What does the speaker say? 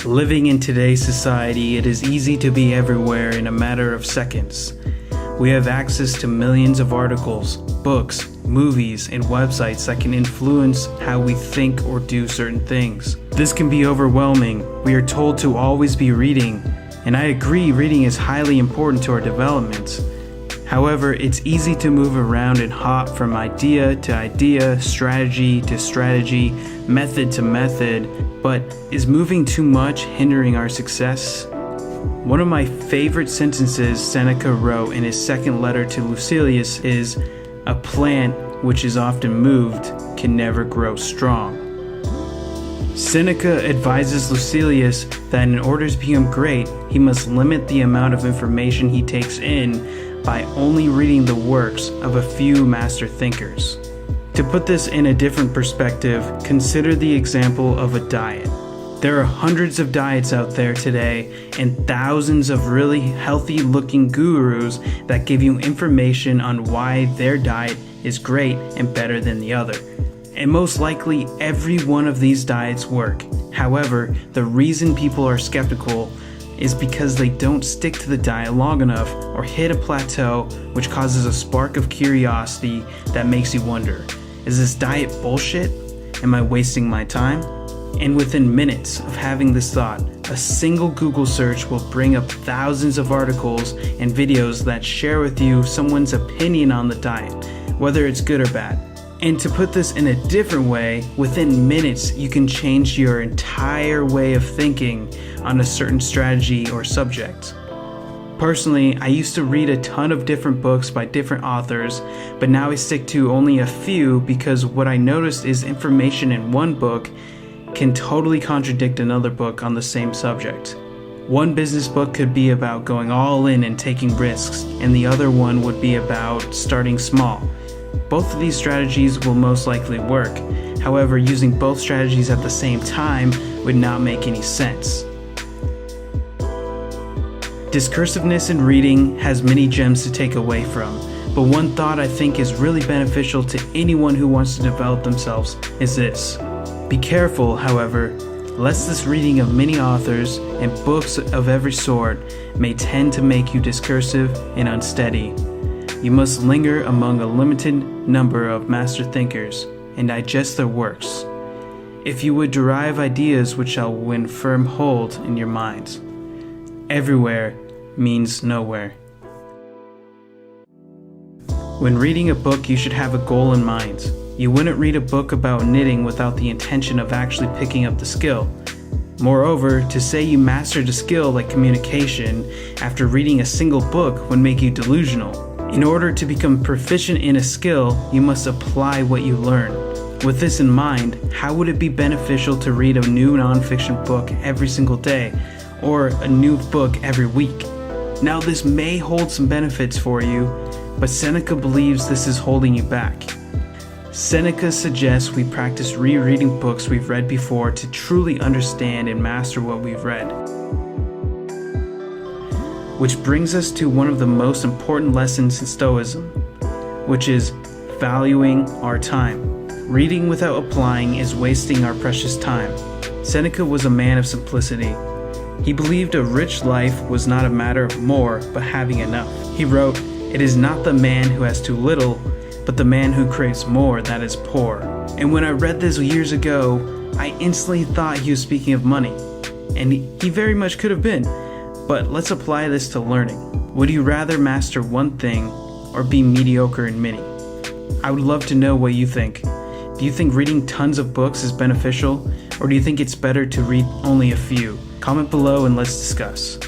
Living in today's society, it is easy to be everywhere in a matter of seconds. We have access to millions of articles, books, movies, and websites that can influence how we think or do certain things. This can be overwhelming. We are told to always be reading, and I agree reading is highly important to our development. However, it's easy to move around and hop from idea to idea, strategy to strategy, method to method, but is moving too much hindering our success? One of my favorite sentences Seneca wrote in his second letter to Lucilius is, "A plant which is often moved can never grow strong." Seneca advises Lucilius that in order to become great, he must limit the amount of information he takes in by only reading the works of a few master thinkers. To put this in a different perspective, consider the example of a diet. There are hundreds of diets out there today and thousands of really healthy looking gurus that give you information on why their diet is great and better than the other. And most likely every one of these diets work. However, the reason people are skeptical is because they don't stick to the diet long enough or hit a plateau, which causes a spark of curiosity that makes you wonder, is this diet bullshit? Am I wasting my time? And within minutes of having this thought, a single Google search will bring up thousands of articles and videos that share with you someone's opinion on the diet, whether it's good or bad. And to put this in a different way, within minutes you can change your entire way of thinking on a certain strategy or subject. Personally, I used to read a ton of different books by different authors, but now I stick to only a few because what I noticed is information in one book can totally contradict another book on the same subject. One business book could be about going all in and taking risks, and the other one would be about starting small. Both of these strategies will most likely work. However, using both strategies at the same time would not make any sense. Discursiveness in reading has many gems to take away from, but one thought I think is really beneficial to anyone who wants to develop themselves is this. Be careful, however, lest this reading of many authors and books of every sort may tend to make you discursive and unsteady. You must linger among a limited number of master thinkers and digest their works, if you would derive ideas which shall win firm hold in your minds. Everywhere means nowhere. When reading a book, you should have a goal in mind. You wouldn't read a book about knitting without the intention of actually picking up the skill. Moreover, to say you mastered a skill like communication after reading a single book would make you delusional. In order to become proficient in a skill, you must apply what you learn. With this in mind, how would it be beneficial to read a new nonfiction book every single day, or a new book every week? Now, this may hold some benefits for you, but Seneca believes this is holding you back. Seneca suggests we practice rereading books we've read before to truly understand and master what we've read. Which brings us to one of the most important lessons in Stoicism, which is valuing our time. Reading without applying is wasting our precious time. Seneca was a man of simplicity. He believed a rich life was not a matter of more, but having enough. He wrote, "It is not the man who has too little, but the man who craves more that is poor." And when I read this years ago, I instantly thought he was speaking of money. And he very much could have been. But let's apply this to learning. Would you rather master one thing or be mediocre in many? I would love to know what you think. Do you think reading tons of books is beneficial, or do you think it's better to read only a few? Comment below and let's discuss.